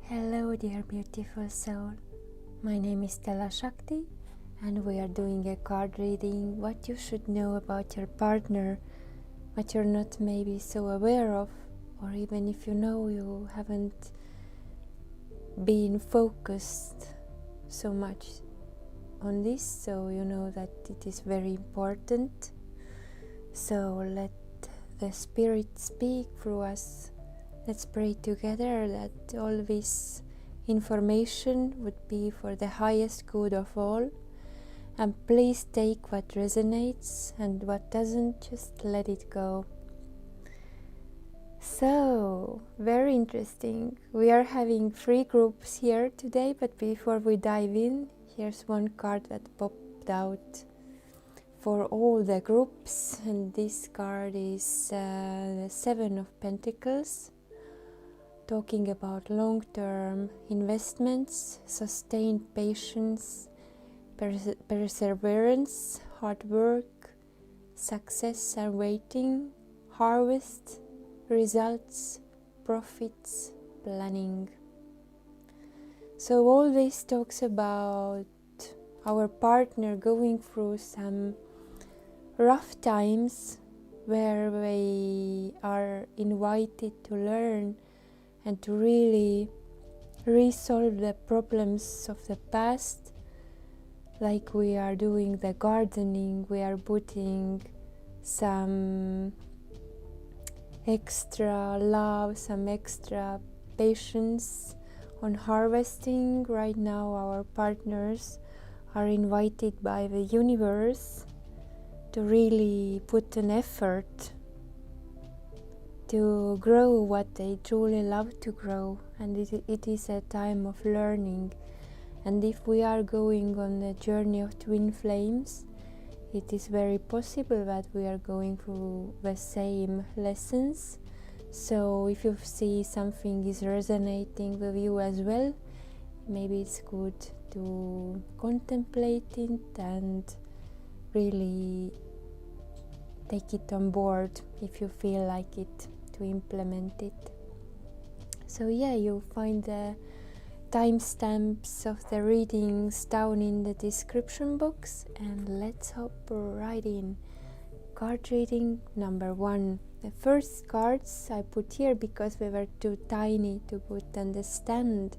Hello dear beautiful soul, my name is Stella and we are doing a card reading, what you should know about your partner, what you're not maybe so aware of, or even if you know you haven't been focused so much on this, so you know that it is very important. So let the Spirit speak through us. Let's pray together that all this information would be for the highest good of all. And please take what resonates, and what doesn't, just let it go. So, very interesting. We are having 3 groups here today, but before we dive in, here's one card that popped out for all the groups, and this card is the 7 of Pentacles, talking about long-term investments, sustained patience, perseverance, hard work, success and waiting, harvest, results, profits, planning. So all this talks about our partner going through some rough times where we are invited to learn and to really resolve the problems of the past. Like we are doing the gardening, we are putting some extra love, some extra patience on harvesting. Right now our partners are invited by the universe to really put an effort to grow what they truly love to grow, and it is a time of learning. And if we are going on the journey of twin flames, it is very possible that we are going through the same lessons. So if you see something is resonating with you as well, maybe it's good to contemplate it and really take it on board if you feel like it, to implement it. So yeah, you'll find the timestamps of the readings down in the description box, and let's hop right in. Card reading number 1. The first cards I put here because they were too tiny to put on the stand,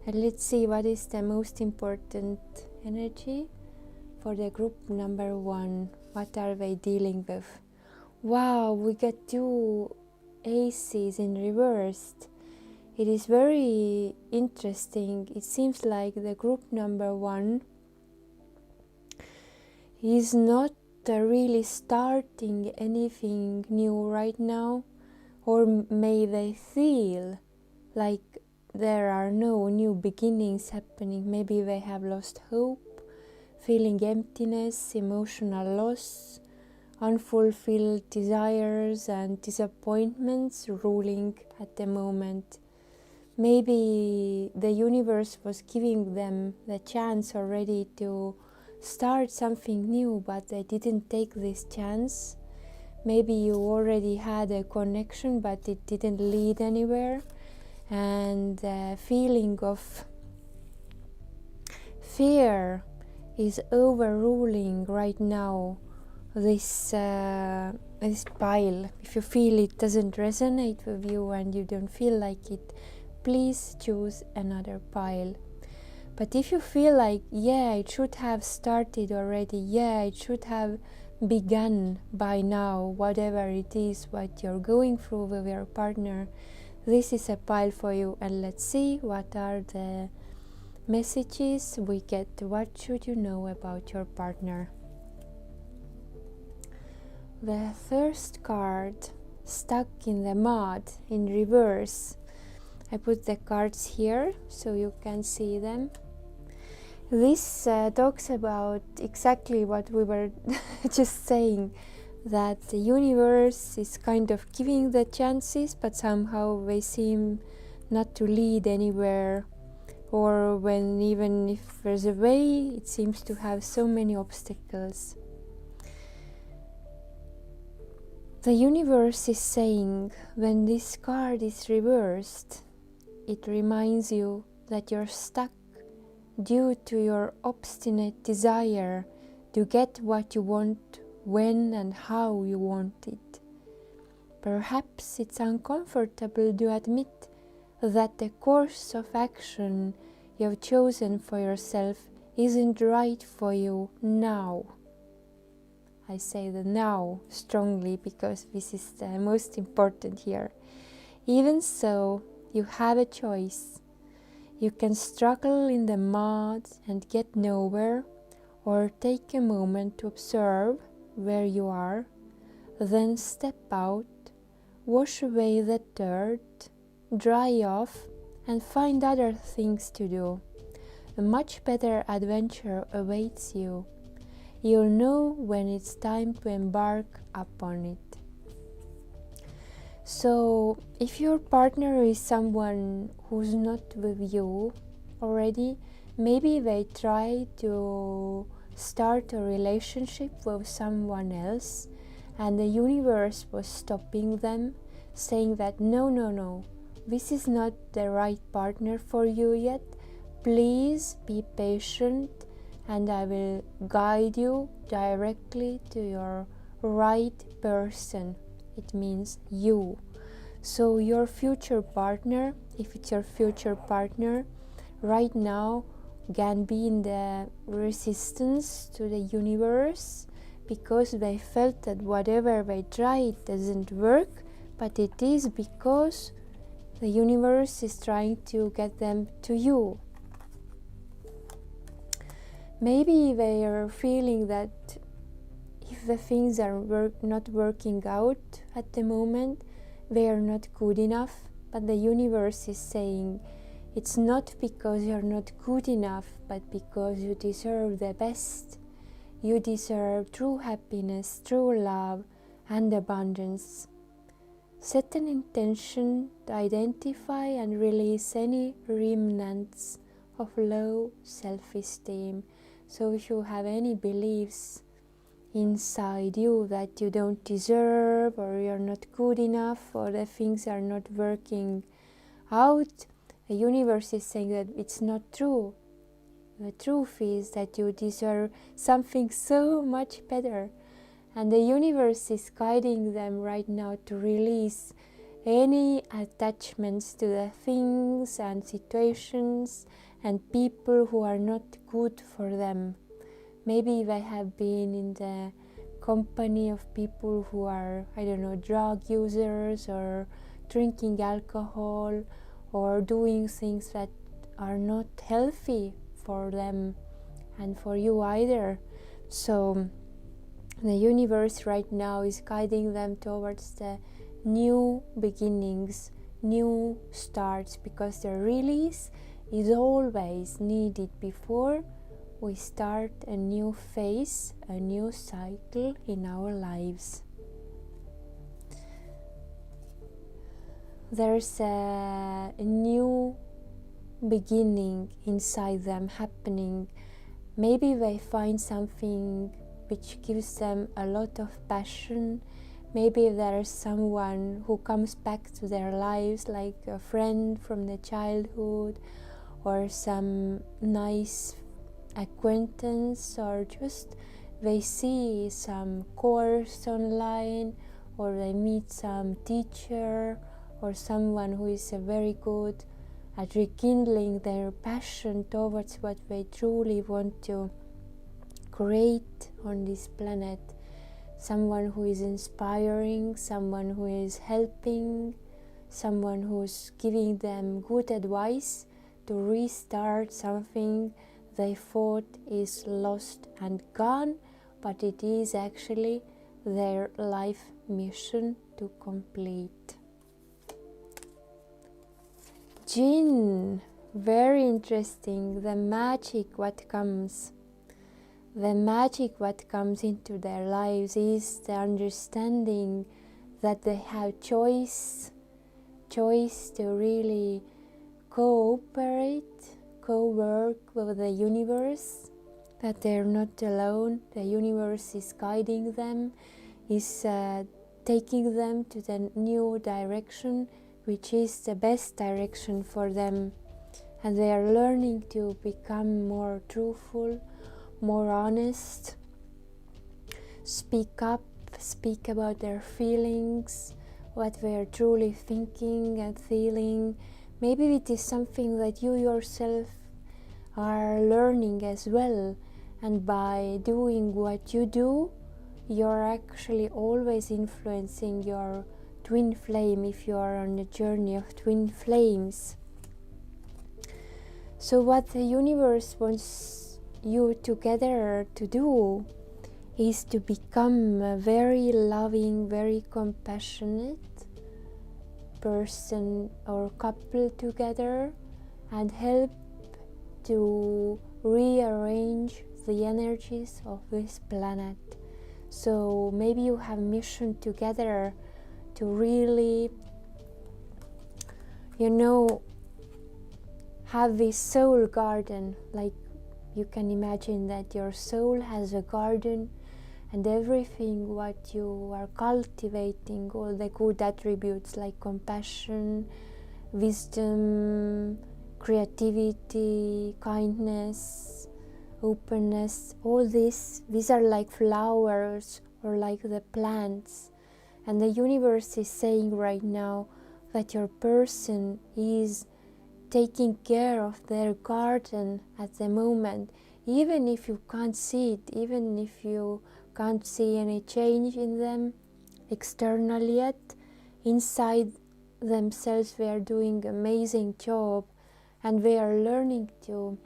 and let's see what is the most important energy for the group number 1. What are they dealing with? Wow, we get 2 aces in reversed. It is very interesting. It seems like the group number 1 is not really starting anything new right now, or may they feel like there are no new beginnings happening. Maybe they have lost hope, feeling emptiness, emotional loss, unfulfilled desires and disappointments ruling at the moment. Maybe the universe was giving them the chance already to start something new, but they didn't take this chance. Maybe you already had a connection, but it didn't lead anywhere, and the feeling of fear is overruling right now this pile. If you feel it doesn't resonate with you and you don't feel like it, please choose another pile. But if you feel like, yeah, it should have started already, yeah, it should have begun by now, whatever it is what you're going through with your partner, this is a pile for you. And let's see what are the messages we get. What should you know about your partner? The first card, stuck in the mud, in reverse. I put the cards here so you can see them. This talks about exactly what we were just saying, that the universe is kind of giving the chances, but somehow they seem not to lead anywhere, or when even if there's a way, it seems to have so many obstacles. The universe is saying, when this card is reversed, it reminds you that you're stuck due to your obstinate desire to get what you want when and how you want it. Perhaps it's uncomfortable to admit that the course of action you have chosen for yourself isn't right for you now. I say the now strongly because this is the most important here. Even so, you have a choice. You can struggle in the mud and get nowhere, or take a moment to observe where you are, then step out, wash away the dirt, dry off, and find other things to do. A much better adventure awaits you. You'll know when it's time to embark upon it. So, if your partner is someone who's not with you already, maybe they try to start a relationship with someone else, and the universe was stopping them, saying that no, this is not the right partner for you yet. Please be patient, and I will guide you directly to your right person. It means you. So your future partner, if it's your future partner, right now can be in the resistance to the universe because they felt that whatever they try doesn't work, but it is because the universe is trying to get them to you. Maybe they are feeling that if the things are not working out at the moment, they are not good enough, but the universe is saying it's not because you're not good enough, but because you deserve the best. You deserve true happiness, true love, and abundance. Set an intention to identify and release any remnants of low self-esteem. So if you have any beliefs inside you that you don't deserve, or you're not good enough, or the things are not working out, the universe is saying that it's not true. The truth is that you deserve something so much better. And the universe is guiding them right now to release any attachments to the things and situations and people who are not good for them. Maybe they have been in the company of people who are, drug users, or drinking alcohol, or doing things that are not healthy for them and for you either. So the universe right now is guiding them towards the new beginnings, new starts, because the release is always needed before we start a new phase, a new cycle in our lives. There's a new beginning inside them happening. Maybe they find something which gives them a lot of passion. Maybe there's someone who comes back to their lives, like a friend from the childhood, or some nice acquaintance, or just they see some course online, or they meet some teacher or someone who is very good at rekindling their passion towards what they truly want to create on this planet. Someone who is inspiring, someone who is helping, someone who's giving them good advice to restart something they thought is lost and gone, but it is actually their life mission to complete. Jinn, very interesting. The magic what comes into their lives is the understanding that they have choice to really cooperate, co-work with the universe, that they're not alone. The universe is guiding them, is taking them to the new direction, which is the best direction for them. And they are learning to become more truthful, more honest, speak up, speak about their feelings, what they are truly thinking and feeling. Maybe it is something that you yourself are learning as well, and by doing what you do, you're actually always influencing your twin flame if you are on the journey of twin flames. So what the universe wants you together to do is to become a very loving, very compassionate person or couple together, and help to rearrange the energies of this planet. So maybe you have mission together to really, have this soul garden. Like, you can imagine that your soul has a garden, and everything what you are cultivating, all the good attributes like compassion, wisdom, creativity, kindness, openness, all these are like flowers or like the plants. And the universe is saying right now that your person is taking care of their garden at the moment, even if you can't see it, even if you can't see any change in them externally yet. Inside themselves they are doing amazing job, and they are learning to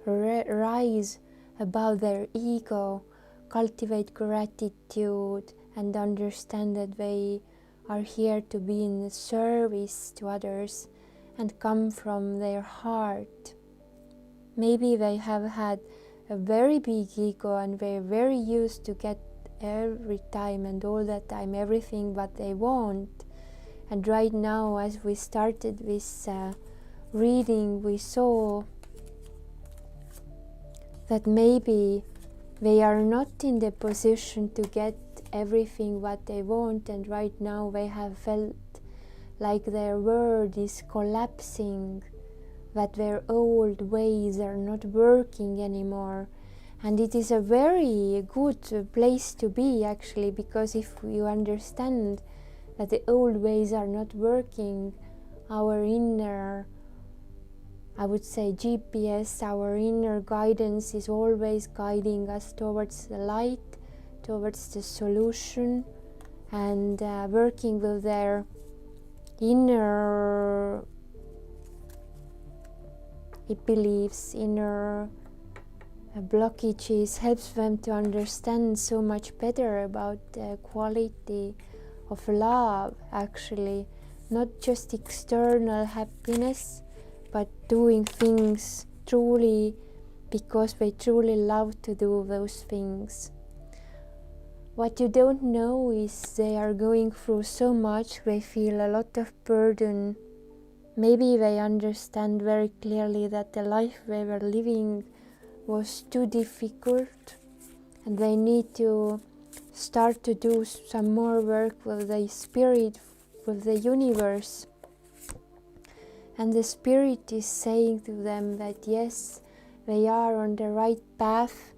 rise above their ego, cultivate gratitude, and understand that they are here to be in service to others and come from their heart. Maybe they have had a very big ego and they're very used to get every time and all the time everything what they want. And right now, as we started this reading, we saw that maybe they are not in the position to get everything what they want, and right now they have felt like their world is collapsing, that their old ways are not working anymore. And it is a very good place to be, actually, because if you understand that the old ways are not working, our inner, I would say, GPS, our inner guidance is always guiding us towards the light, towards the solution, and working with their inner beliefs, inner blockages, helps them to understand so much better about the quality of love, actually, not just external happiness, but doing things truly because they truly love to do those things. What you don't know is they are going through so much, they feel a lot of burden. Maybe they understand very clearly that the life they were living was too difficult, and they need to start to do some more work with the spirit, with the universe. And the spirit is saying to them that yes, they are on the right path.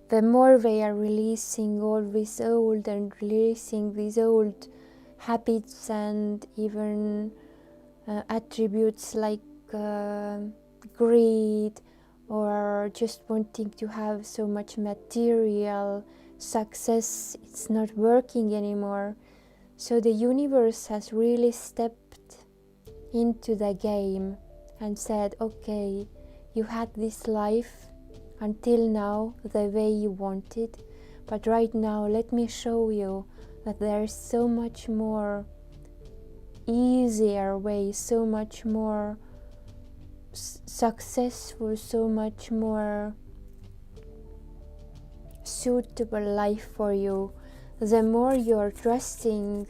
The more they are releasing all this old and releasing these old habits and even attributes like greed or just wanting to have so much material success, it's not working anymore. So the universe has really stepped into the game and said, okay, you had this life until now the way you wanted, but right now let me show you that there is so much more easier way, so much more successful, so much more suitable life for you. The more you're trusting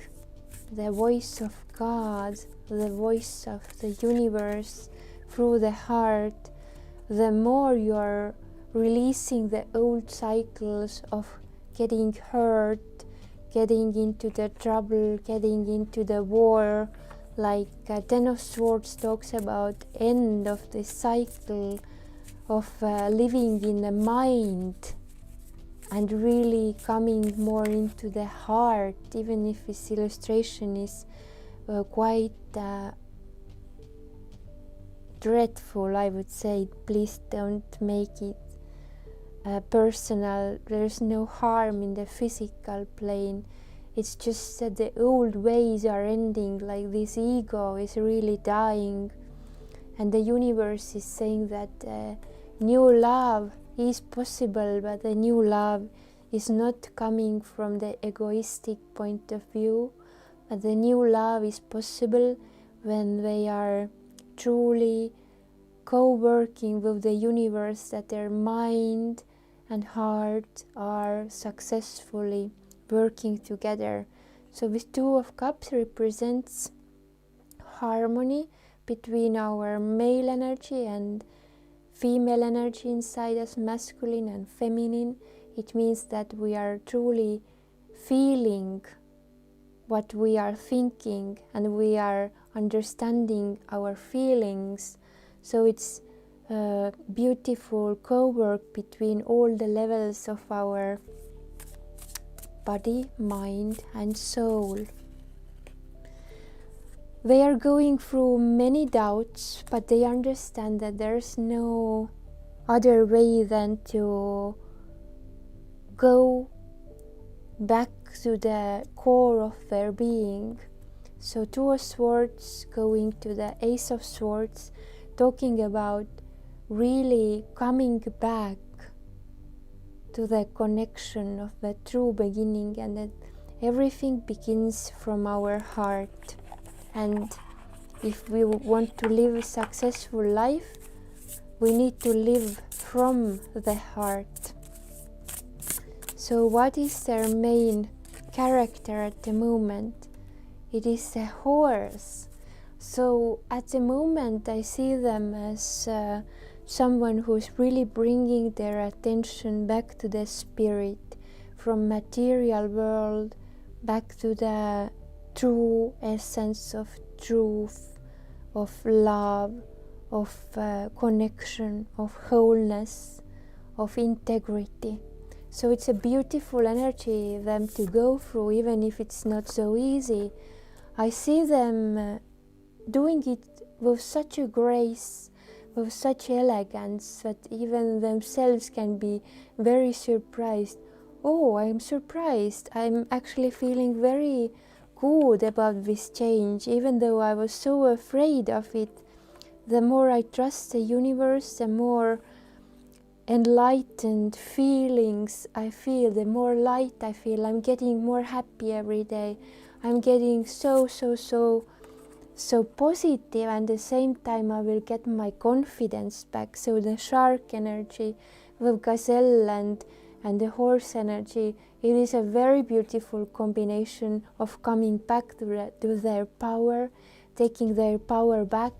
the voice of God, the voice of the universe through the heart, the more you're releasing the old cycles of getting hurt, getting into the trouble, getting into the war, like Ten of Swords talks about end of the cycle of living in the mind and really coming more into the heart, even if this illustration is quite dreadful, I would say. Please don't make it personal. There's no harm in the physical plane. It's just that the old ways are ending, like this ego is really dying, and the universe is saying that new love is possible, but the new love is not coming from the egoistic point of view, but the new love is possible when they are truly co-working with the universe, that their mind and heart are successfully working together. So this Two of Cups represents harmony between our male energy and female energy inside us, masculine and feminine. It means that we are truly feeling what we are thinking and we are understanding our feelings. So it's a beautiful co-work between all the levels of our body, mind and soul. They are going through many doubts, but they understand that there's no other way than to go back to the core of their being. So Two of Swords going to the Ace of Swords, talking about really coming back to the connection of the true beginning, and that everything begins from our heart. And if we want to live a successful life, we need to live from the heart. So what is their main character at the moment? It is a horse. So at the moment I see them as someone who is really bringing their attention back to the spirit, from material world back to the true essence of truth, of love, of connection, of wholeness, of integrity. So it's a beautiful energy them to go through, even if it's not so easy. I see them doing it with such a grace, with such elegance, that even themselves can be very surprised. Oh, I'm surprised. I'm actually feeling very good about this change, even though I was so afraid of it. The more I trust the universe, the more enlightened feelings I feel, the more light I feel. I'm getting more happy every day. I'm getting so positive, and at the same time I will get my confidence back. So the shark energy with gazelle and the horse energy, it is a very beautiful combination of coming back to their power, taking their power back,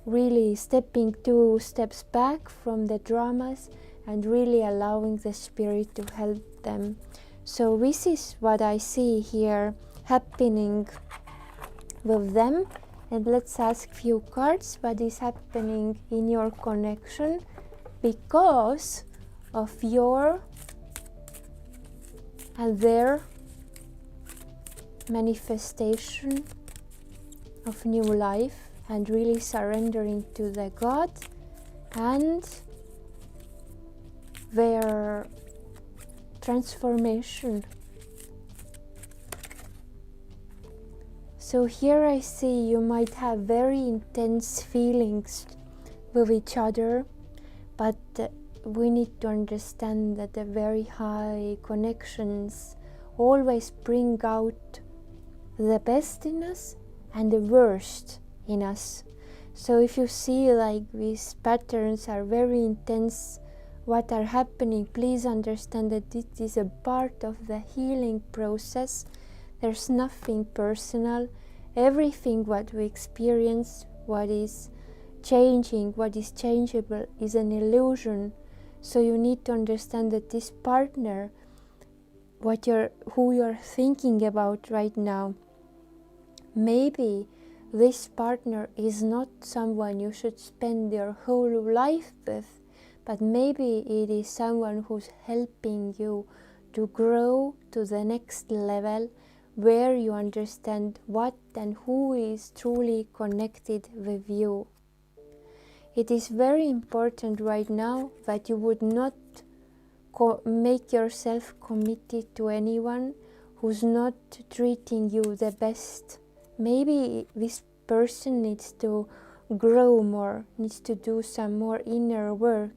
really stepping 2 steps back from the dramas and really allowing the spirit to help them. So this is what I see here happening with them. And let's ask few cards what is happening in your connection because of your and their manifestation of new life, and really surrendering to the God and their transformation. So here I see you might have very intense feelings with each other, but we need to understand that the very high connections always bring out the best in us and the worst in us. So if you see like these patterns are very intense, what are happening, please understand that it is a part of the healing process. There's nothing personal. Everything what we experience, what is changing, what is changeable, is an illusion. So you need to understand that this partner, who you're thinking about right now, maybe this partner is not someone you should spend your whole life with, but maybe it is someone who's helping you to grow to the next level, where you understand what and who is truly connected with you. It is very important right now that you would not make yourself committed to anyone who's not treating you the best. Maybe this person needs to grow more, needs to do some more inner work.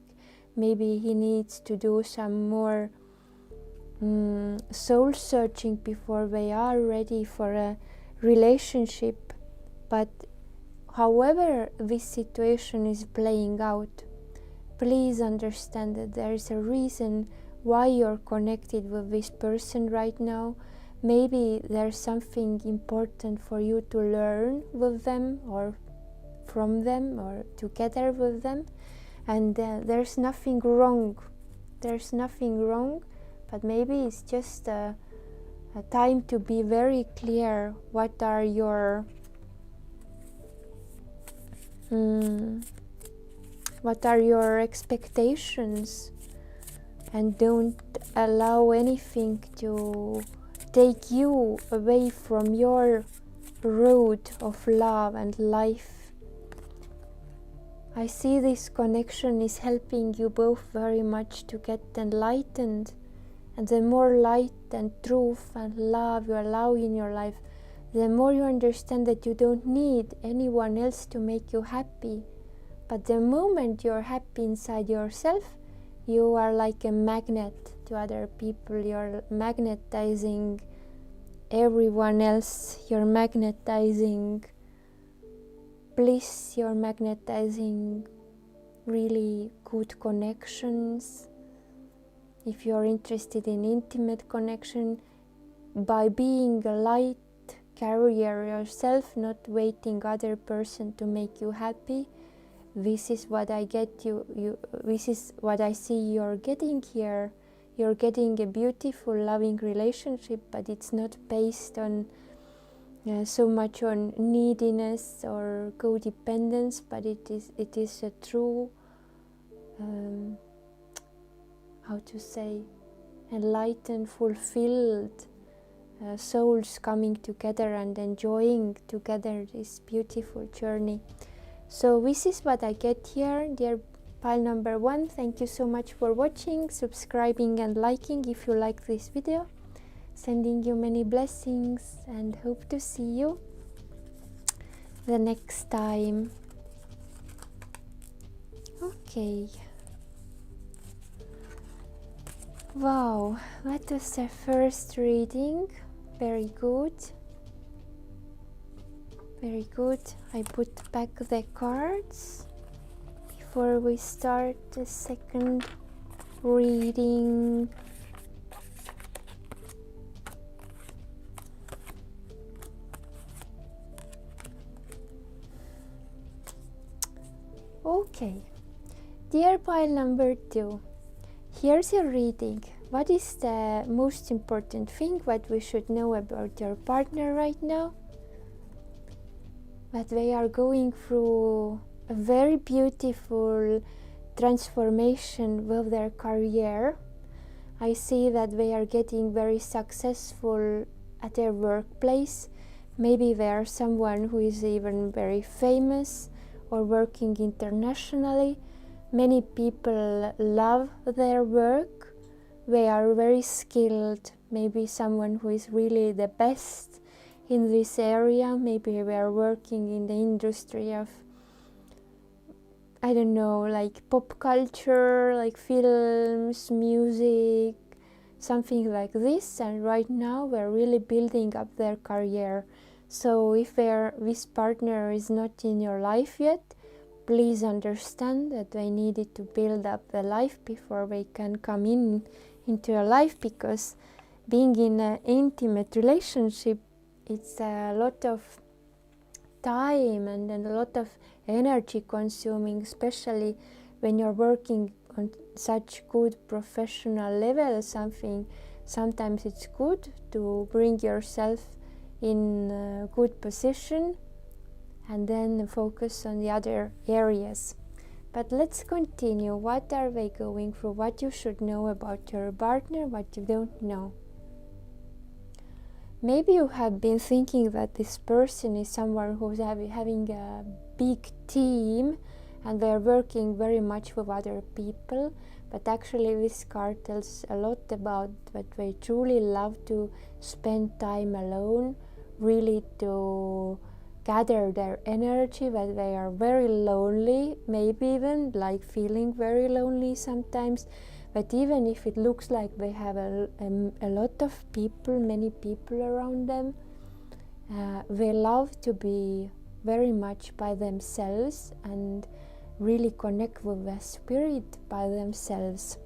Maybe he needs to do some more soul searching before they are ready for a relationship. But however this situation is playing out, please understand that there is a reason why you're connected with this person right now. Maybe there's something important for you to learn with them, or from them, or together with them, and there's nothing wrong. There's nothing wrong, but maybe it's just a time to be very clear what are your expectations, and don't allow anything to take you away from your road of love and life. I see this connection is helping you both very much to get enlightened, and the more light and truth and love you allow in your life, the more you understand that you don't need anyone else to make you happy. But the moment you're happy inside yourself, you are like a magnet to other people. You're magnetizing everyone else. You're magnetizing bliss. You're magnetizing really good connections. If you're interested in intimate connection, by being a light carrier yourself, not waiting other person to make you happy, this is what I get this is what I see you're getting here. You're getting a beautiful, loving relationship, but it's not based on so much on neediness or codependence, but it is a true how to say, enlightened, fulfilled souls coming together and enjoying together this beautiful journey. So this is what I get here, dear pile number 1. Thank you so much for watching, subscribing and liking if you like this video. Sending you many blessings and hope to see you the next time. Okay. Wow, that was the first reading. Very good. Very good. I put back the cards before we start the second reading. Okay, dear pile number 2, here's your reading. What is the most important thing what we should know about your partner right now? That they are going through a very beautiful transformation with their career. I see that they are getting very successful at their workplace. Maybe they are someone who is even very famous or working internationally. Many people love their work. They are very skilled. Maybe someone who is really the best in this area. Maybe we are working in the industry of, I don't know, like pop culture, like films, music, something like this. And right now we're really building up their career. So if this partner is not in your life yet, please understand that they needed to build up the life before they can come into your life, because being in an intimate relationship, it's a lot of time and a lot of energy consuming, especially when you're working on such good professional level. Sometimes it's good to bring yourself in a good position and then focus on the other areas. But let's continue. What are they going through? What you should know about your partner, what you don't know. Maybe you have been thinking that this person is someone who's having a big team and they're working very much with other people, but actually this card tells a lot about that they truly love to spend time alone, really to gather their energy, that they are very lonely, maybe even like feeling very lonely sometimes. But even if it looks like they have a lot of people, many people around them, they love to be very much by themselves and really connect with the spirit by themselves.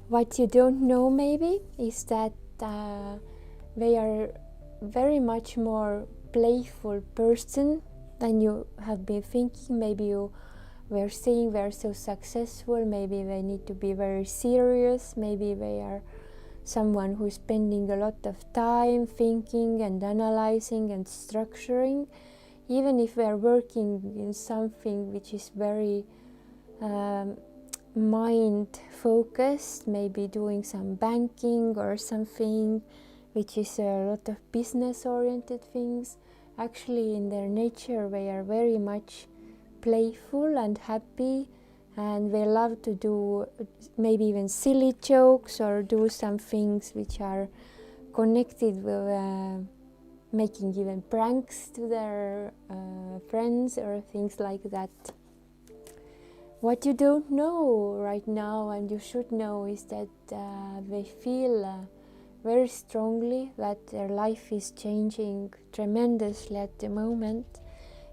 What you don't know maybe is that they are very much more playful person than you have been thinking. Maybe you were seeing they're so successful, maybe they need to be very serious, maybe they are someone who is spending a lot of time thinking and analyzing and structuring, even if they are working in something which is very mind focused, maybe doing some banking or something which is a lot of business oriented things. Actually in their nature they are very much playful and happy, and they love to do maybe even silly jokes or do some things which are connected with making even pranks to their friends or things like that. What you don't know right now and you should know is that they feel very strongly that their life is changing tremendously at the moment.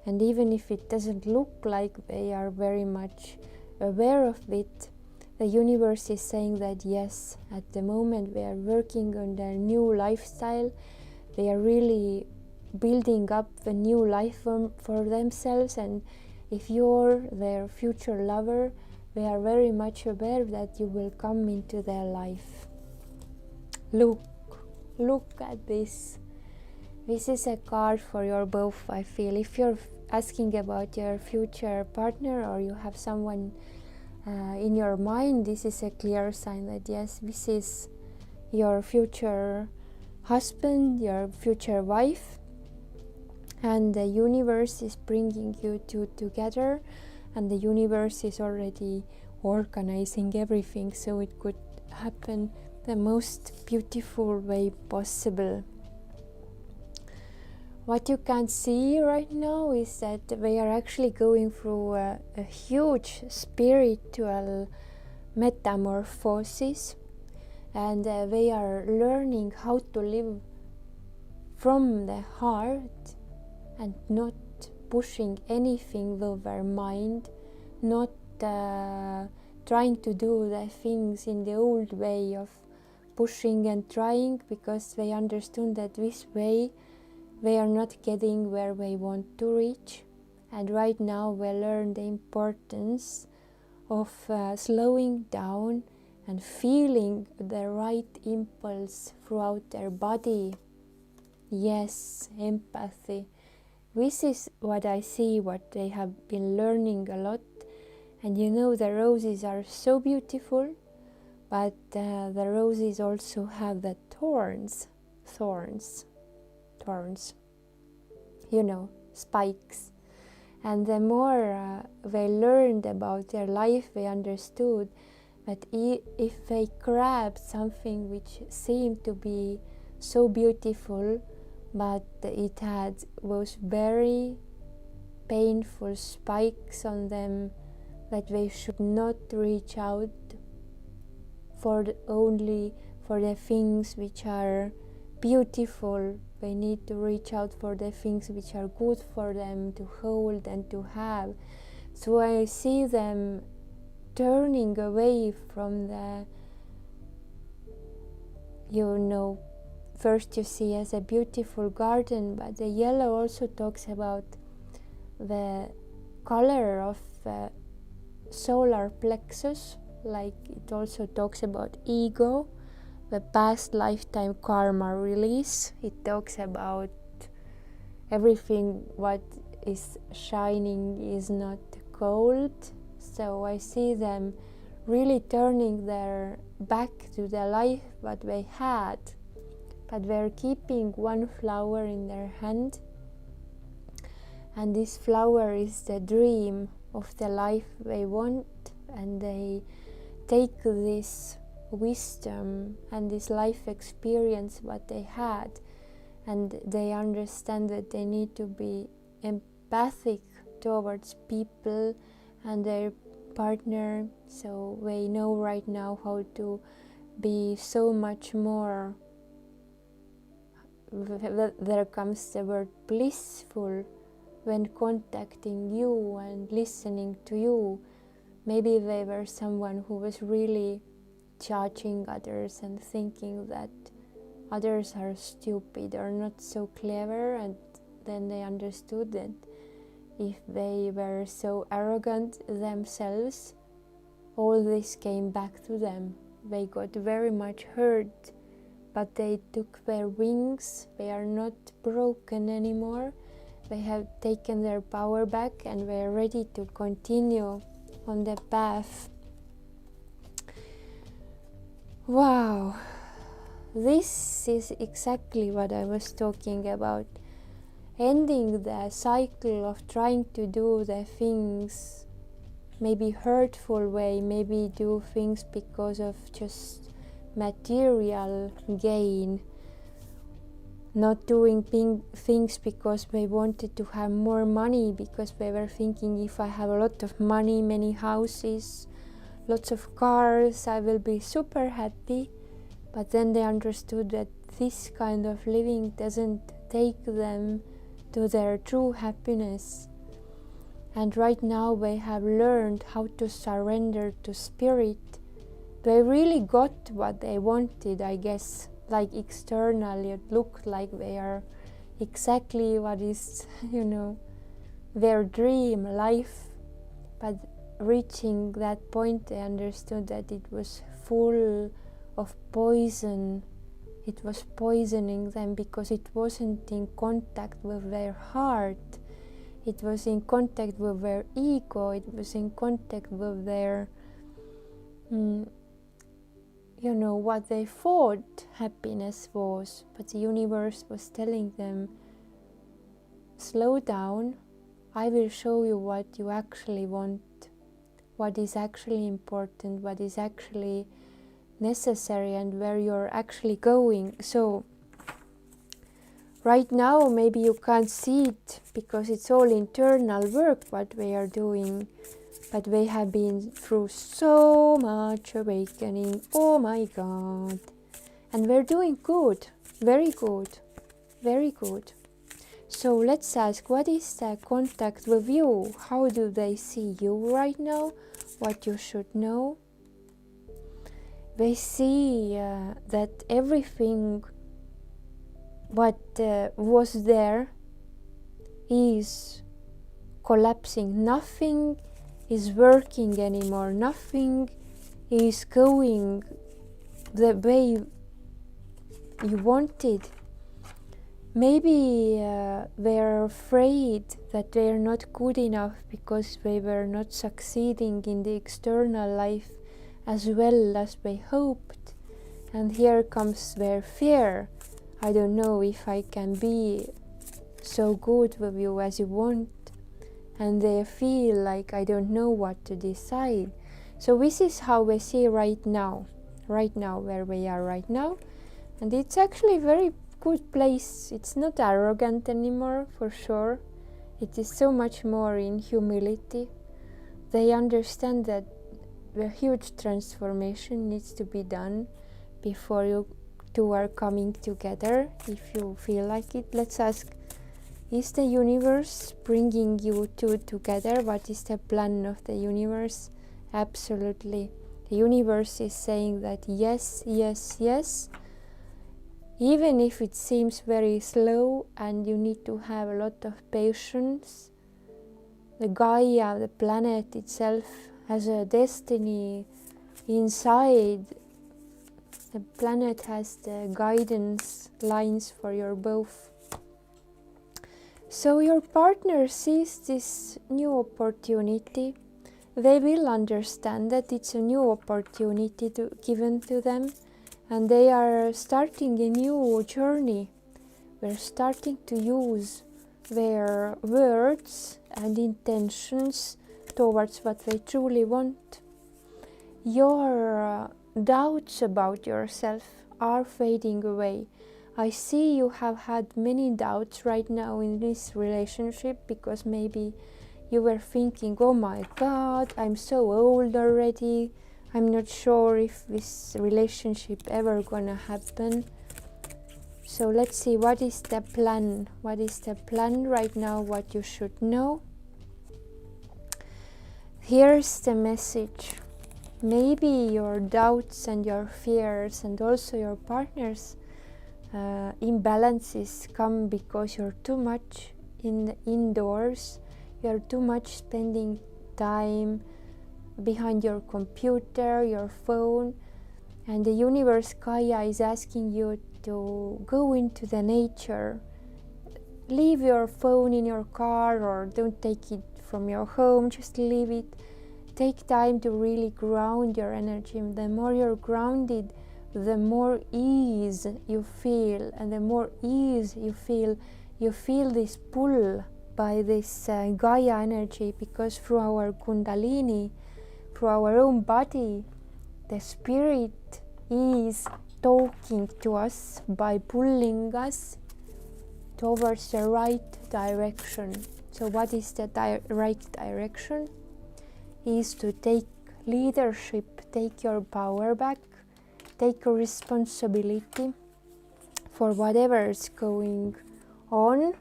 And even if it doesn't look like they are very much aware of it, the universe is saying that yes, at the moment they are working on their new lifestyle. They are really building up the new life for themselves. And if you're their future lover, they are very much aware that you will come into their life. Look at this. This is a card for your both, I feel. If you're asking about your future partner or you have someone in your mind, this is a clear sign that yes, this is your future husband, your future wife, and the universe is bringing you two together, and the universe is already organizing everything so it could happen the most beautiful way possible. What you can see right now is that they are actually going through a huge spiritual metamorphosis, and they are learning how to live from the heart and not pushing anything with their mind, not trying to do the things in the old way of pushing and trying, because they understood that this way they are not getting where they want to reach. And right now they learn the importance of slowing down and feeling the right impulse throughout their body. Yes, empathy. This is what I see, what they have been learning a lot. And you know, the roses are so beautiful, but the roses also have the thorns, you know, spikes. And the more they learned about their life, they understood that if they grabbed something which seemed to be so beautiful, but it had those very painful spikes on them, that they should not reach out only for the things which are beautiful. They need to reach out for the things which are good for them to hold and to have. So I see them turning away from the, you know, first you see as a beautiful garden, but the yellow also talks about the color of the solar plexus, like it also talks about ego, the past lifetime karma release. It talks about everything what is shining is not gold. So I see them really turning their back to the life what they had, but they're keeping one flower in their hand, and this flower is the dream of the life they want, and they take this wisdom and this life experience what they had, and they understand that they need to be empathic towards people and their partner, so they know right now how to be so much more, there comes the word blissful, when contacting you and listening to you. Maybe they were someone who was really judging others and thinking that others are stupid or not so clever, and then they understood that if they were so arrogant themselves, all this came back to them. They got very much hurt, but they took their wings. They are not broken anymore. They have taken their power back, and they are ready to continue on the path. Wow, this is exactly what I was talking about. Ending the cycle of trying to do the things maybe hurtful way, maybe do things because of just material gain, not doing things because they wanted to have more money, because they were thinking, if I have a lot of money, many houses, lots of cars, I will be super happy. But then they understood that this kind of living doesn't take them to their true happiness. And right now they have learned how to surrender to spirit. They really got what they wanted, I guess. Like externally it looked like they are exactly what is, their dream life. But reaching that point, they understood that it was full of poison. It was poisoning them because it wasn't in contact with their heart. It was in contact with their ego. It was in contact with their, what they thought happiness was. But the universe was telling them, slow down. I will show you what you actually want, what is actually important, what is actually necessary, and where you're actually going. So right now maybe you can't see it because it's all internal work what they are doing, but they have been through so much awakening. Oh my God. And we're doing good, very good, very good. So let's ask, what is the contact with you? How do they see you right now? What you should know? They see that everything what was there is collapsing. Nothing is working anymore. Nothing is going the way you wanted. Maybe they are afraid that they are not good enough because they were not succeeding in the external life as well as they hoped. And here comes their fear. I don't know if I can be so good with you as you want. And they feel like I don't know what to decide. So this is how they see right now, where we are right now. And it's actually a very good place. It's not arrogant anymore, for sure. It is so much more in humility. They understand that a huge transformation needs to be done before you two are coming together, if you feel like it. Let's ask, is the universe bringing you two together? What is the plan of the universe? Absolutely. The universe is saying that yes, yes, yes. Even if it seems very slow and you need to have a lot of patience, the Gaia, the planet itself, has a destiny inside. The planet has the guidance lines for your both So your partner sees this new opportunity. They will understand that it's a new opportunity given to them, and they are starting a new journey. They're starting to use their words and intentions towards what they truly want. Your doubts about yourself are fading away. I see you have had many doubts right now in this relationship, because maybe you were thinking, oh my God, I'm so old already. I'm not sure if this relationship ever gonna happen. So let's see, what is the plan? What is the plan right now, what you should know? Here's the message. Maybe your doubts and your fears and also your partner's imbalances come because you're too much indoors. You're too much spending time behind your computer, your phone, and the universe Gaia is asking you to go into the nature. Leave your phone in your car, or don't take it from your home, just leave it. Take time to really ground your energy. The more you're grounded, the more ease you feel, and the more ease you feel this pull by this Gaia energy, because through our Kundalini, through our own body, the spirit is talking to us by pulling us towards the right direction. So what is the right direction? Is to take leadership, take your power back, take a responsibility for whatever is going on.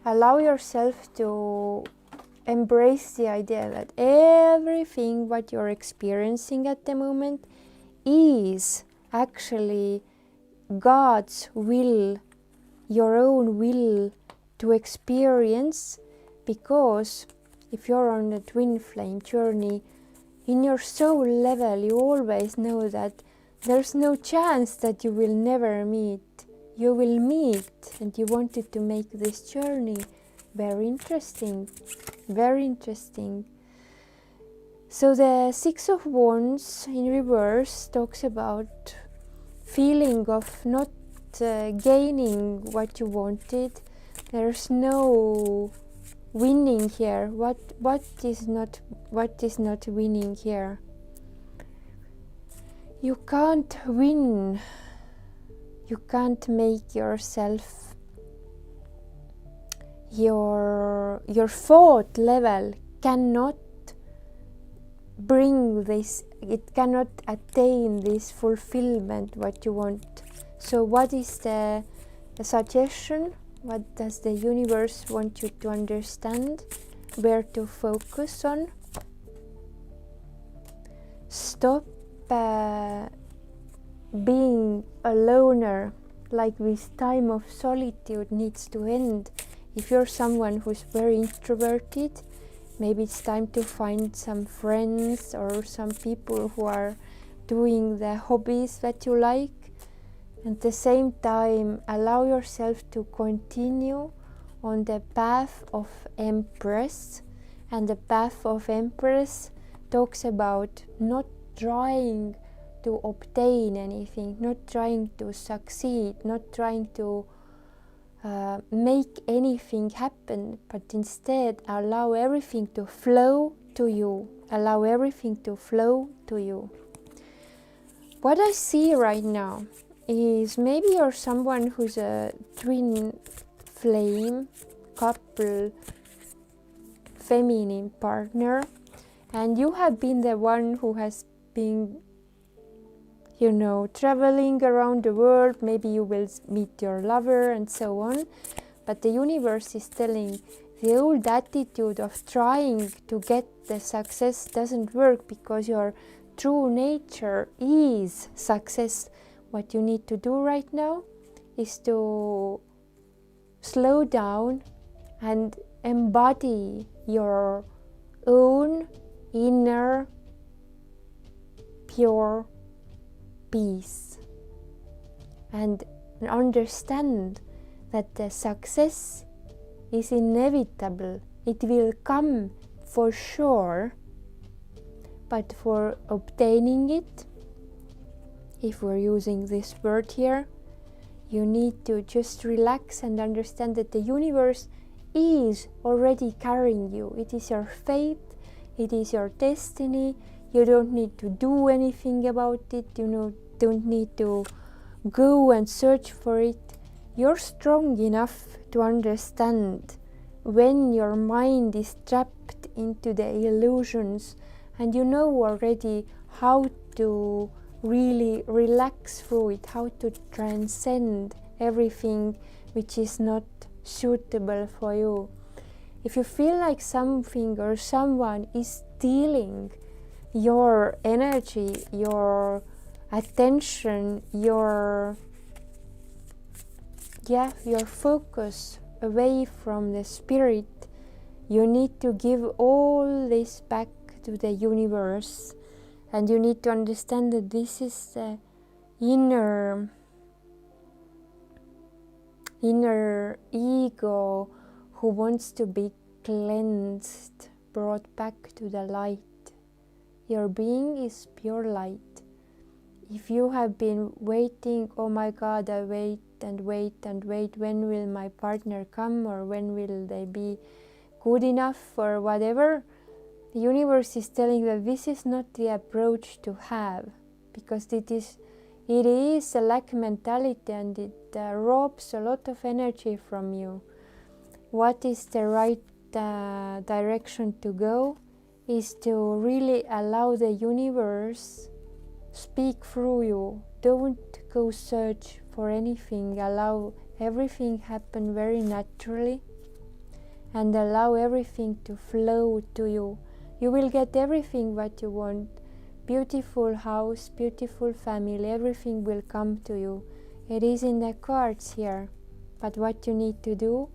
Allow yourself to embrace the idea that everything what you're experiencing at the moment is actually God's will, your own will to experience, because if you're on a twin flame journey, in your soul level, you always know that there's no chance that you will never meet. You will meet, and you wanted to make this journey very interesting, very interesting. So the Six of Wands in reverse talks about feeling of not gaining what you wanted. There's no winning here. What is not winning here? You can't win. You can't make yourself, your thought level cannot bring this, it cannot attain this fulfillment what you want. So what is the suggestion? What does the universe want you to understand? Where to focus on? Stop being a loner. Like this time of solitude needs to end. If you're someone who's very introverted, maybe it's time to find some friends or some people who are doing the hobbies that you like. At the same time, allow yourself to continue on the path of Empress. And the path of Empress talks about not trying to obtain anything, not trying to succeed, not trying to make anything happen, but instead allow everything to flow to you. Allow everything to flow to you. What I see right now is maybe you're someone who's a twin flame couple, feminine partner, and you have been the one who has been, traveling around the world. Maybe you will meet your lover and so on. But the universe is telling the old attitude of trying to get the success doesn't work, because your true nature is success. What you need to do right now is to slow down and embody your own inner pure peace, and understand that the success is inevitable. It will come for sure, but for obtaining it, if we're using this word here, you need to just relax and understand that the universe is already carrying you. It is your fate, it is your destiny. You don't need to do anything about it. You don't need to go and search for it. You're strong enough to understand when your mind is trapped into the illusions, and you know already how to really relax through it, how to transcend everything which is not suitable for you. If you feel like something or someone is stealing your energy, your attention, your focus away from the spirit, you need to give all this back to the universe, and you need to understand that this is the inner ego who wants to be cleansed, brought back to the light. Your being is pure light. If you have been waiting, oh my God, I wait and wait and wait, when will my partner come, or when will they be good enough, or whatever, the universe is telling that this is not the approach to have, because it is a lack mentality, and it robs a lot of energy from you. What is the right direction to go is to really allow the universe speak through you. Don't go search for anything. Allow everything happen very naturally, and allow everything to flow to you. You will get everything what you want. Beautiful house, beautiful family, everything will come to you. It is in the cards here. But what you need to do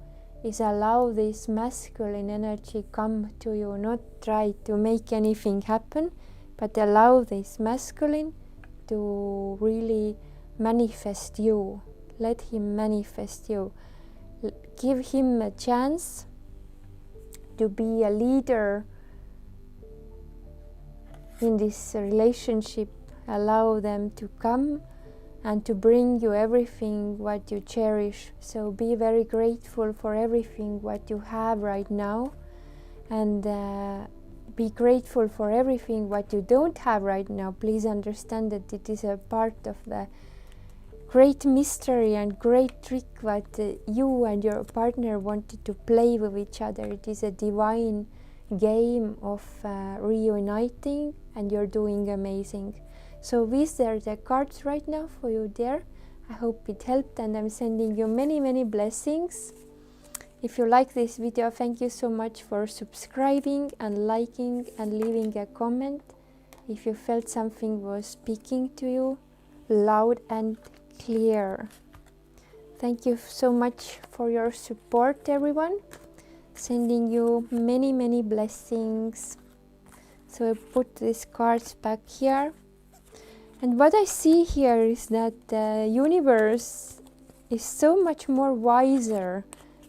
is allow this masculine energy come to you. Not try to make anything happen, but allow this masculine to really manifest you. Let him manifest you. Give him a chance to be a leader in this relationship. Allow them to come and to bring you everything what you cherish. So be very grateful for everything what you have right now, and be grateful for everything what you don't have right now. Please understand that it is a part of the great mystery and great trick what you and your partner wanted to play with each other. It is a divine game of reuniting, and you're doing amazing. So these are the cards right now for you there. I hope it helped, and I'm sending you many blessings. If you like this video, thank you so much for subscribing and liking and leaving a comment. If you felt something was speaking to you loud and clear. Thank you so much for your support, everyone. Sending you many blessings. So I put these cards back here, and what I see here is that the universe is so much more wiser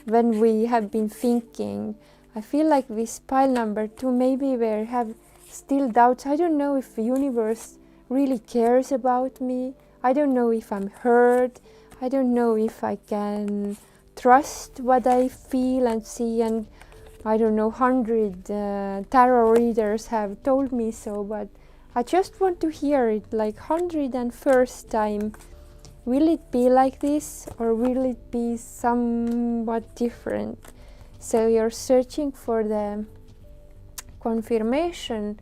than we have been thinking. I feel like this pile number 2, maybe we have still doubts. I don't know if the universe really cares about me. I don't know if I'm heard. I don't know if I can trust what I feel and see, and I don't know, 100 tarot readers have told me so, but I just want to hear it like 101st time. Will it be like this, or will it be somewhat different? So you're searching for the confirmation,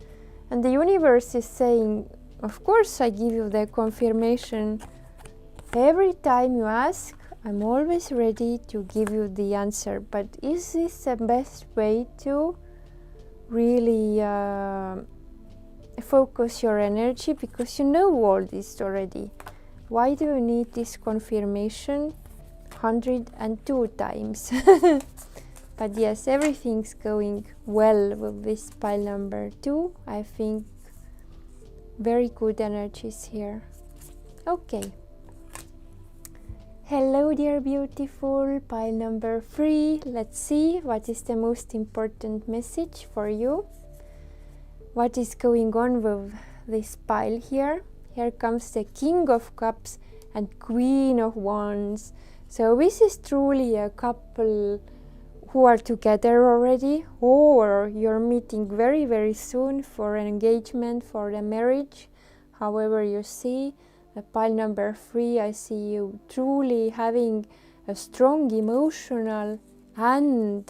and the universe is saying, of course I give you the confirmation. Every time you ask, I'm always ready to give you the answer. But is this the best way to really focus your energy? Because you know all this already. Why do you need this confirmation 102 times? But yes, everything's going well with this pile number 2. I think very good energies here. Okay. Hello dear beautiful, pile number 3. Let's see what is the most important message for you. What is going on with this pile here? Here comes the King of Cups and Queen of Wands. So this is truly a couple who are together already, or you're meeting very, very soon for an engagement, for a marriage. However you see, pile number 3, I see you truly having a strong emotional and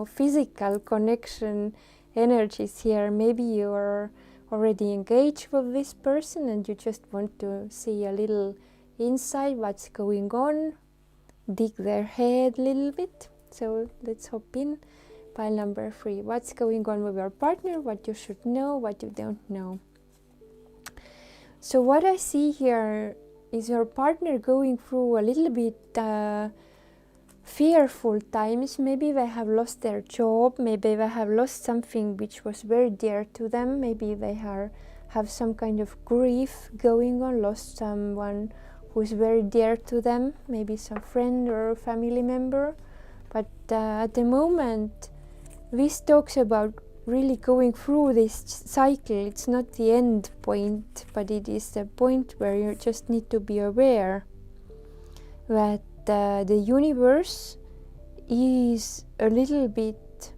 physical connection energies here. Maybe you are already engaged with this person and you just want to see a little insight what's going on, dig their head a little bit. So let's hop in. Pile number 3, what's going on with your partner, what you should know, what you don't know. So what I see here is your partner going through a little bit fearful times. Maybe they have lost their job, maybe they have lost something which was very dear to them, maybe they have some kind of grief going on, lost someone who is very dear to them, maybe some friend or family member. But at the moment, this talks about really going through this cycle. It's not the end point, but it is the point where you just need to be aware that the universe is a little bit,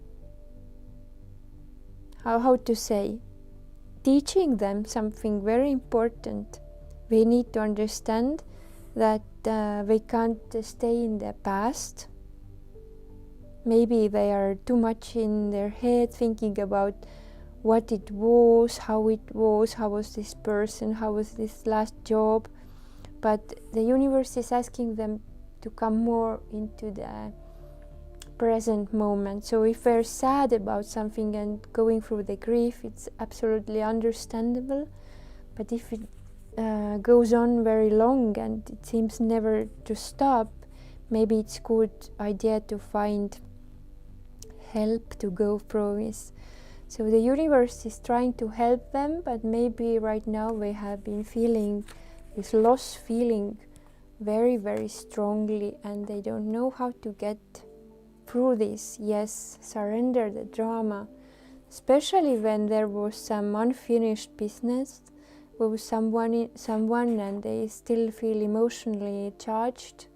how to say, teaching them something very important. They need to understand that they can't stay in the past. Maybe they are too much in their head thinking about what it was, how was this person, how was this last job. But the universe is asking them to come more into the present moment. So if they're sad about something and going through the grief, it's absolutely understandable. But if it goes on very long and it seems never to stop, maybe it's a good idea to find help to go through this. So the universe is trying to help them, but maybe right now they have been feeling this loss feeling very, very strongly, and they don't know how to get through this. Yes, surrender the drama, especially when there was some unfinished business with someone and they still feel emotionally charged.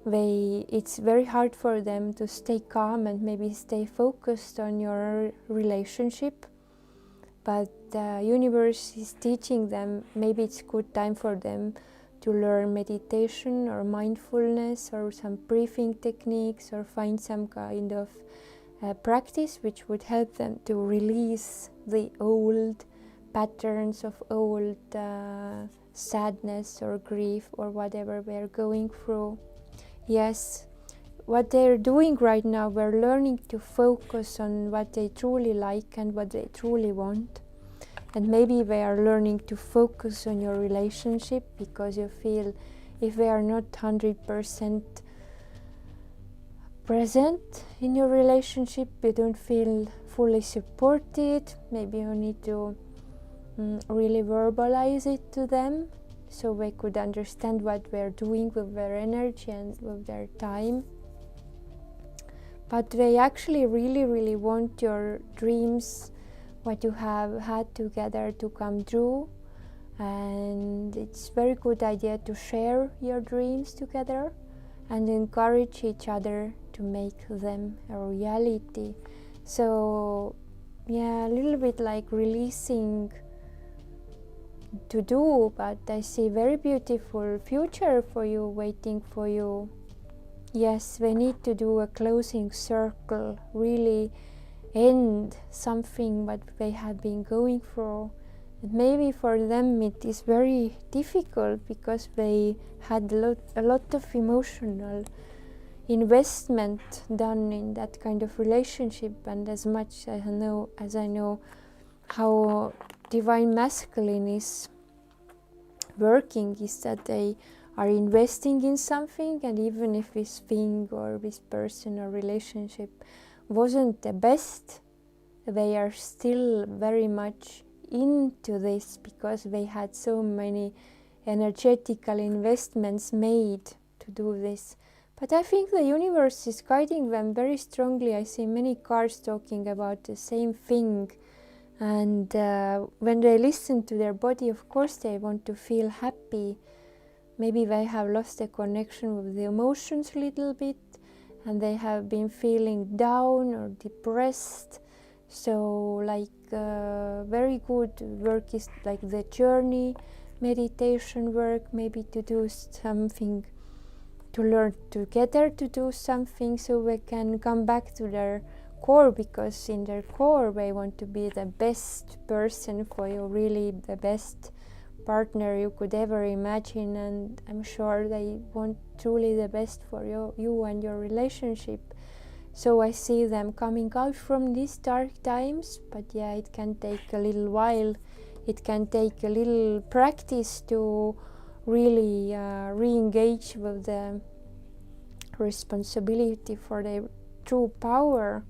It's very hard for them to stay calm and maybe stay focused on your relationship. But the universe is teaching them, maybe it's a good time for them to learn meditation or mindfulness or some breathing techniques, or find some kind of practice which would help them to release the old patterns of old sadness or grief or whatever they're going through. Yes, what they're doing right now, they're learning to focus on what they truly like and what they truly want. And maybe they are learning to focus on your relationship, because you feel if they are not 100% present in your relationship, you don't feel fully supported. Maybe you need to really verbalize it to them, so they could understand what they're doing with their energy and with their time. But they actually really, really want your dreams, what you have had together, to come true. And it's a very good idea to share your dreams together and encourage each other to make them a reality. So yeah, a little bit like releasing to do, but I see very beautiful future for you waiting for you. Yes, we need to do a closing circle, really end something what they have been going through. And maybe for them it is very difficult because they had a lot of emotional investment done in that kind of relationship. And as much as I know how divine masculine is working, is that they are investing in something, and even if this thing or this person or relationship wasn't the best, they are still very much into this because they had so many energetical investments made to do this. But I think the universe is guiding them very strongly. I see many cards talking about the same thing. And when they listen to their body, of course they want to feel happy. Maybe they have lost the connection with the emotions a little bit, and they have been feeling down or depressed. So very good work is like the journey, meditation work, maybe to do something, to learn together to do something so they can come back to their core, because in their core they want to be the best person for you, really the best partner you could ever imagine, and I'm sure they want truly the best for you and your relationship. So I see them coming out from these dark times, but yeah, it can take a little while. It can take a little practice to really re-engage with the responsibility for their true power.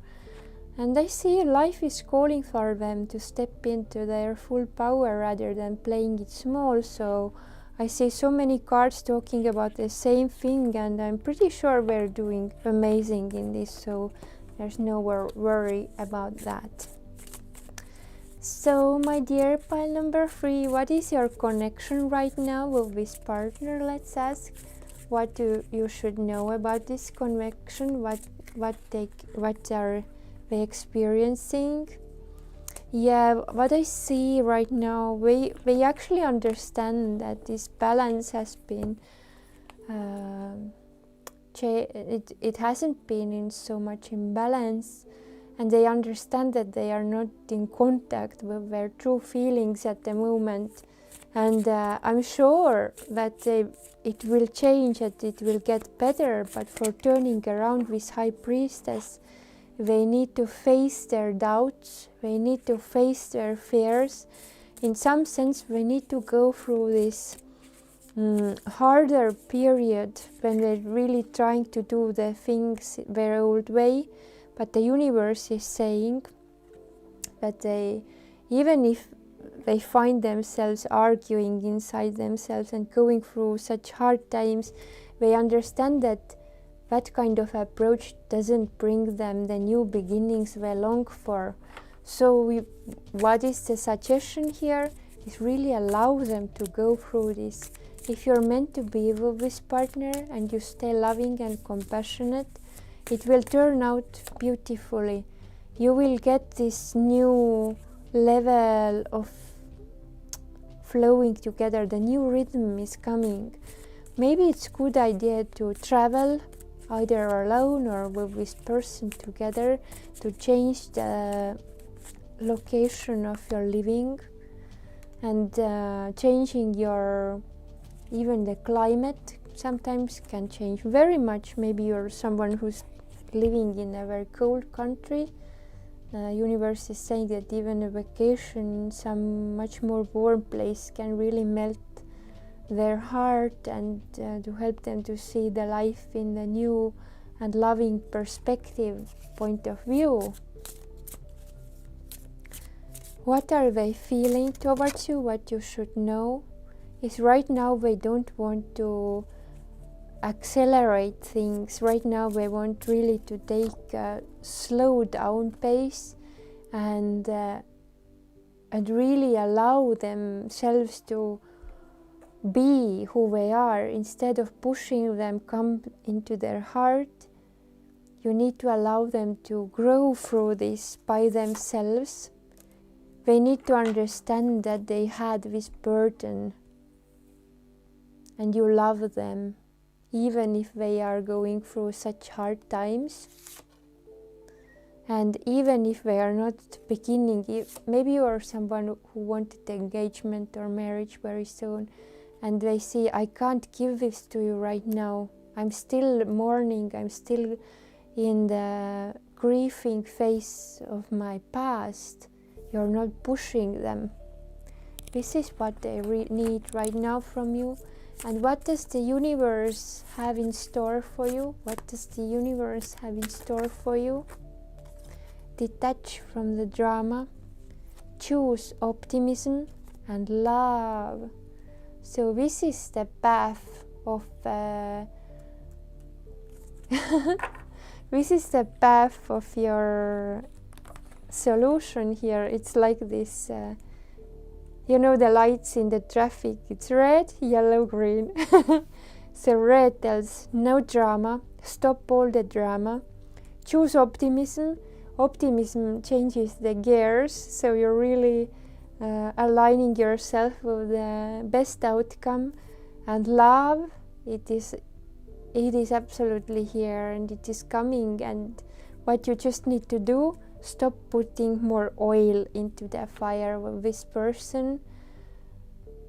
And I see life is calling for them to step into their full power rather than playing it small. So I see so many cards talking about the same thing, and I'm pretty sure they're doing amazing in this, so there's no worry about that. So my dear pile number 3, what is your connection right now with this partner? Let's ask what you should know about this connection, what are they experiencing. Yeah, what I see right now, they actually understand that this balance has been it hasn't been in so much imbalance, and they understand that they are not in contact with their true feelings at the moment. And I'm sure that it will change, that it will get better, but for turning around this High Priestess, they need to face their doubts, they need to face their fears. In some sense, they need to go through this harder period when they're really trying to do the things their old way. But the universe is saying that even if they find themselves arguing inside themselves and going through such hard times, they understand that kind of approach doesn't bring them the new beginnings they long for. So what is the suggestion here is really allow them to go through this. If you're meant to be with this partner and you stay loving and compassionate, it will turn out beautifully. You will get this new level of flowing together. The new rhythm is coming. Maybe it's a good idea to travel either alone or with this person together, to change the location of your living, and changing even the climate sometimes can change very much. Maybe you're someone who's living in a very cold country. Universe is saying that even a vacation in some much more warm place can really melt their heart and to help them to see the life in a new and loving perspective, point of view. What are they feeling towards you? What you should know is right now they don't want to accelerate things. Right now they want really to take a slow down pace and really allow themselves to be who they are. Instead of pushing them come into their heart, you need to allow them to grow through this by themselves. They need to understand that they had this burden and you love them even if they are going through such hard times. And even if they are not beginning, maybe you are someone who wanted engagement or marriage very soon, and they see, I can't give this to you right now. I'm still mourning, I'm still in the grieving phase of my past. You're not pushing them. This is what they need right now from you. And what does the universe have in store for you? What does the universe have in store for you? Detach from the drama. Choose optimism and love. So this is the path of this is the path of your solution here. It's like this, you know, the lights in the traffic, it's red, yellow, green. So red tells no drama, stop all the drama, choose optimism. Optimism changes the gears, so you're really aligning yourself with the best outcome. And love, it is absolutely here, and it is coming. And what you just need to do, stop putting more oil into the fire with this person,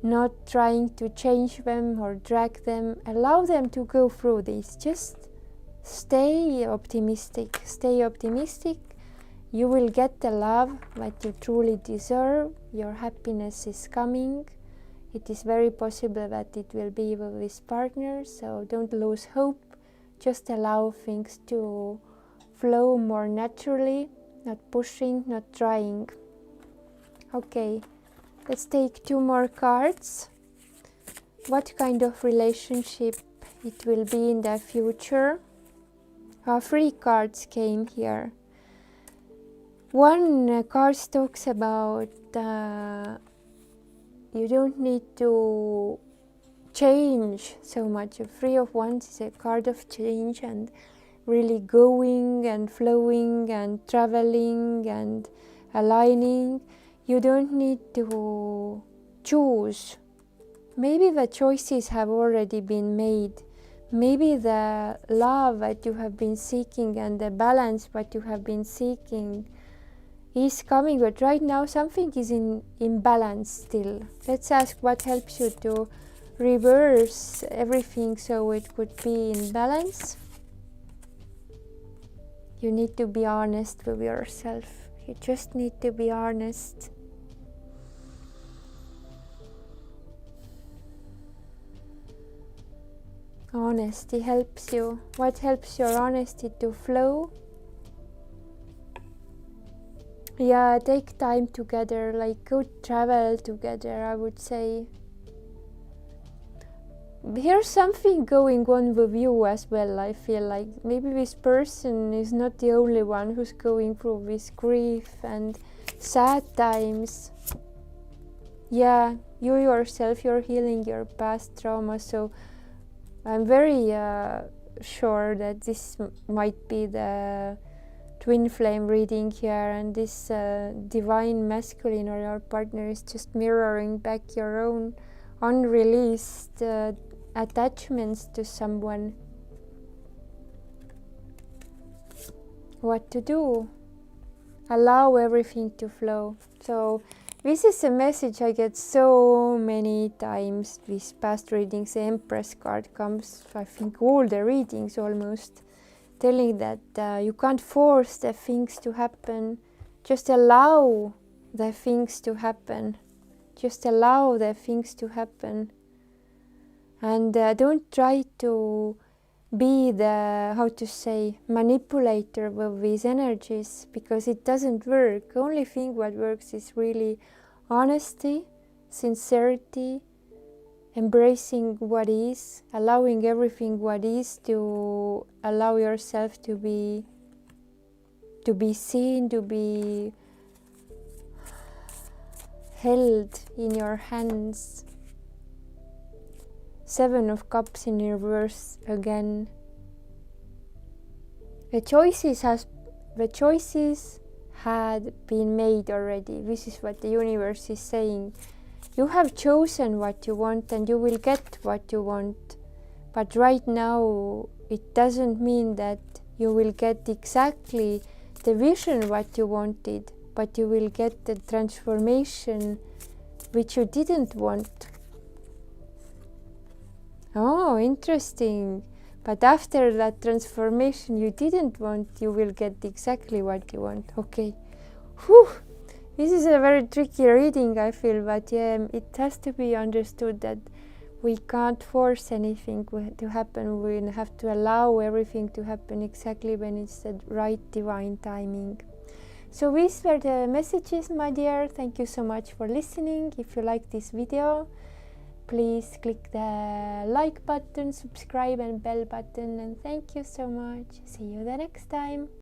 not trying to change them or drag them. Allow them to go through this. Just stay optimistic. Stay optimistic. You will get the love that you truly deserve. Your happiness is coming. It is very possible that it will be with this partner, so don't lose hope. Just allow things to flow more naturally, not pushing, not trying. Okay, let's take 2 more cards. What kind of relationship it will be in the future? 3 cards came here. One card talks about you don't need to change so much. A 3 of Wands is a card of change and really going and flowing and traveling and aligning. You don't need to choose. Maybe the choices have already been made. Maybe the love that you have been seeking and the balance that you have been seeking is coming, but right now something is in imbalance still. Let's ask what helps you to reverse everything so it could be in balance. You need to be honest with yourself. You just need to be honest. Honesty helps you. What helps your honesty to flow? Yeah, take time together, like go travel together, I would say. Here's something going on with you as well. I feel like maybe this person is not the only one who's going through this grief and sad times. Yeah, you yourself, you're healing your past trauma, so I'm very sure that this might be the twin flame reading here, and this divine masculine or your partner is just mirroring back your own unreleased attachments to someone. What to do? Allow everything to flow. So this is a message I get so many times. These past readings, the Empress card comes, I think all the readings almost, telling that you can't force the things to happen. Just allow the things to happen. Just allow the things to happen. And don't try to be the, how to say, manipulator with these energies, because it doesn't work. The only thing what works is really honesty, sincerity, embracing what is, allowing everything what is, to allow yourself to be seen, to be held in your hands. 7 of Cups in reverse again. The choices had been made already. This is what the universe is saying. You have chosen what you want and you will get what you want. But right now it doesn't mean that you will get exactly the vision what you wanted, but you will get the transformation which you didn't want. Oh, interesting. But after that transformation you didn't want, you will get exactly what you want. Okay. Whew. This is a very tricky reading, I feel, but yeah, it has to be understood that we can't force anything to happen. We have to allow everything to happen exactly when it's the right divine timing. So these were the messages, my dear. Thank you so much for listening. If you like this video, please click the like button, subscribe and bell button, and thank you so much. See you the next time.